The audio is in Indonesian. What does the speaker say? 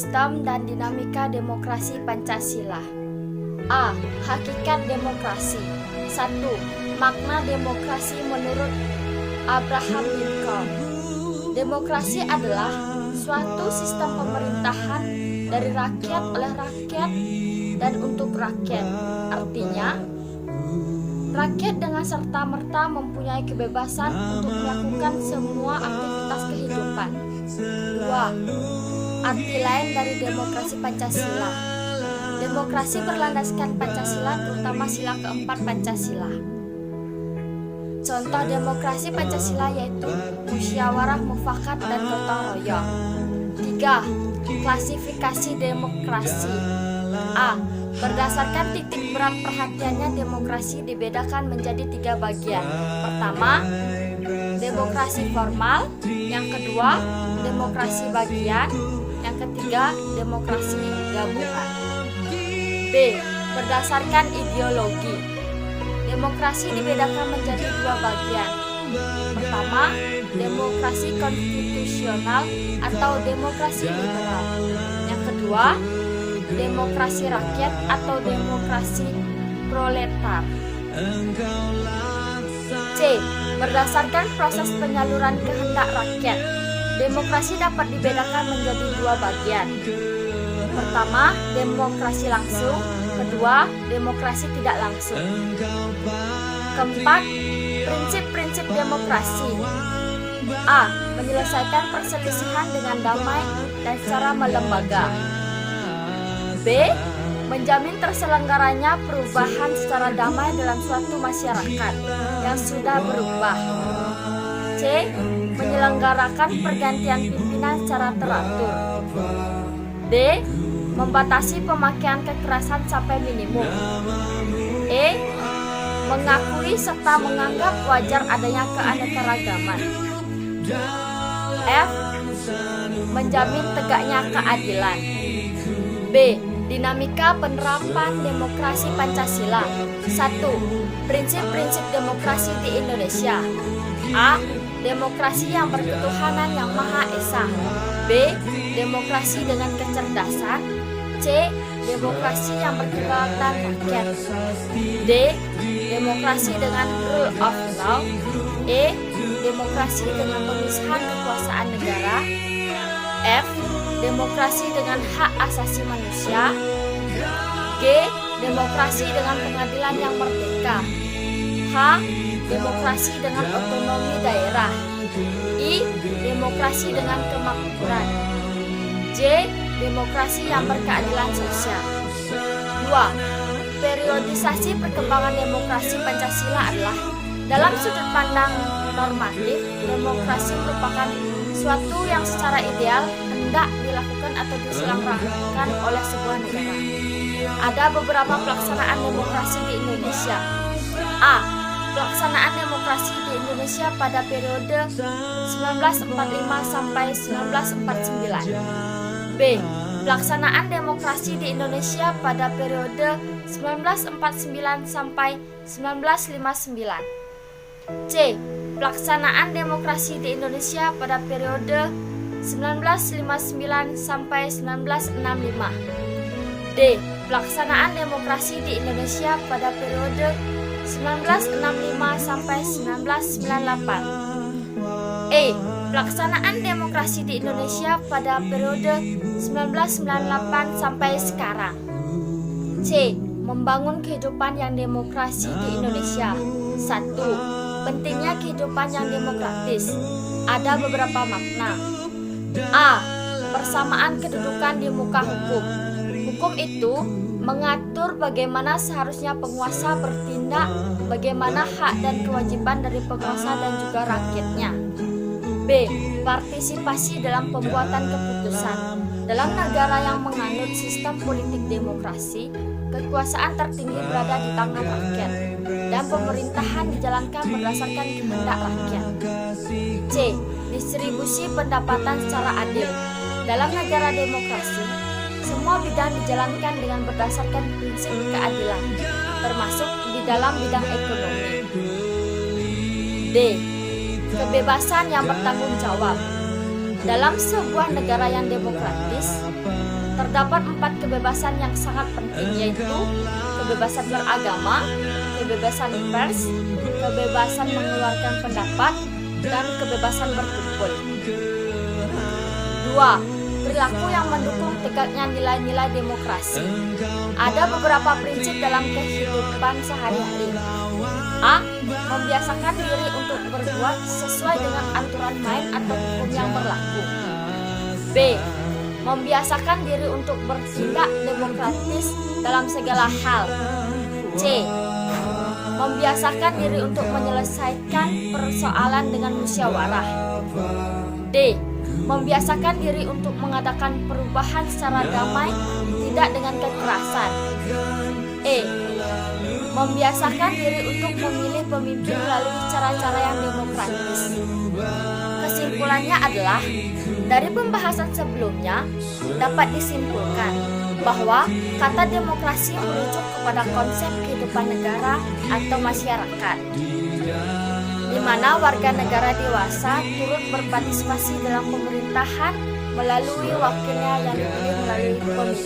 sistem dan dinamika demokrasi Pancasila. A. Hakikat demokrasi. 1. Makna demokrasi menurut Abraham Lincoln. Demokrasi adalah suatu sistem pemerintahan dari rakyat, oleh rakyat, dan untuk rakyat. Artinya, rakyat dengan serta-merta mempunyai kebebasan untuk melakukan semua aktivitas kehidupan. 2. Arti lain dari demokrasi Pancasila. Demokrasi berlandaskan Pancasila, terutama sila keempat Pancasila. Contoh demokrasi Pancasila yaitu musyawarah mufakat dan gotong royong. 3. Klasifikasi demokrasi. A. Berdasarkan titik berat perhatiannya, demokrasi dibedakan menjadi 3 bagian. Pertama, demokrasi formal. Yang kedua, demokrasi bagian. Yang ketiga, demokrasi gabungan. B. Berdasarkan ideologi. Demokrasi dibedakan menjadi 2 bagian. Pertama, demokrasi konstitusional atau demokrasi liberal. Yang kedua, demokrasi rakyat atau demokrasi proletar. C. Berdasarkan proses penyaluran kehendak rakyat, demokrasi dapat dibedakan menjadi 2 bagian. Pertama, demokrasi langsung. Kedua, demokrasi tidak langsung. Keempat, prinsip-prinsip demokrasi. A. Menyelesaikan perselisihan dengan damai dan secara melembaga. B. Menjamin terselenggaranya perubahan secara damai dalam suatu masyarakat yang sudah berubah. C. Menyelenggarakan pergantian pimpinan secara teratur. D. Membatasi pemakaian kekerasan sampai minimum. E. Mengakui serta menganggap wajar adanya keanekaragaman. F. Menjamin tegaknya keadilan. B. Dinamika penerapan demokrasi Pancasila. 1. Prinsip-prinsip demokrasi di Indonesia. A. Demokrasi yang berketuhanan yang Maha Esa. B. Demokrasi dengan kecerdasan. C. Demokrasi yang berkedaulatan rakyat. D. Demokrasi dengan rule of law. E. Demokrasi dengan pemisahan kekuasaan negara. F. Demokrasi dengan hak asasi manusia. G. Demokrasi dengan pengadilan yang merdeka. H. Demokrasi dengan otonomi daerah. I. Demokrasi dengan kemakmuran. J. Demokrasi yang berkeadilan sosial. 2. Periodisasi perkembangan demokrasi Pancasila adalah dalam sudut pandang normatif, demokrasi merupakan suatu yang secara ideal hendak dilakukan atau diselenggarakan oleh sebuah negara. Ada beberapa pelaksanaan demokrasi di Indonesia. A. Pelaksanaan demokrasi di Indonesia pada periode 1945 sampai 1949. B. Pelaksanaan demokrasi di Indonesia pada periode 1949 sampai 1959. C. Pelaksanaan demokrasi di Indonesia pada periode 1959 sampai 1965. D. Pelaksanaan demokrasi di Indonesia pada periode 1965 sampai 1998. E. Pelaksanaan demokrasi di Indonesia pada periode 1998 sampai sekarang. C. Membangun kehidupan yang demokrasi di Indonesia. 1. Pentingnya kehidupan yang demokratis. Ada beberapa makna. A. Persamaan kedudukan di muka hukum. Hukum itu mengatur bagaimana seharusnya penguasa bertindak, bagaimana hak dan kewajiban dari penguasa dan juga rakyatnya. B. Partisipasi dalam pembuatan keputusan. Dalam negara yang menganut sistem politik demokrasi, kekuasaan tertinggi berada di tangan rakyat dan pemerintahan dijalankan berdasarkan kehendak rakyat. C. Distribusi pendapatan secara adil. Dalam negara demokrasi, semua bidang dijalankan dengan berdasarkan prinsip keadilan, termasuk di dalam bidang ekonomi. D. Kebebasan yang bertanggung jawab. Dalam sebuah negara yang demokratis, terdapat 4 kebebasan yang sangat penting, yaitu kebebasan beragama, kebebasan pers, kebebasan mengeluarkan pendapat, dan kebebasan berkumpul. 2. Perilaku yang mendukung tegaknya nilai-nilai demokrasi. Ada beberapa prinsip dalam kehidupan sehari-hari. A. Membiasakan diri untuk berbuat sesuai dengan aturan main atau hukum yang berlaku. B. Membiasakan diri untuk bertindak demokratis dalam segala hal. C. Membiasakan diri untuk menyelesaikan persoalan dengan musyawarah. D. Membiasakan diri untuk mengadakan perubahan secara damai, tidak dengan kekerasan. E. Membiasakan diri untuk memilih pemimpin melalui cara-cara yang demokratis. Kesimpulannya adalah, dari pembahasan sebelumnya dapat disimpulkan bahwa kata demokrasi merujuk kepada konsep kehidupan negara atau masyarakat, di mana warga negara dewasa turut berpartisipasi dalam pemerintahan melalui wakilnya yang dipilih melalui pemilu.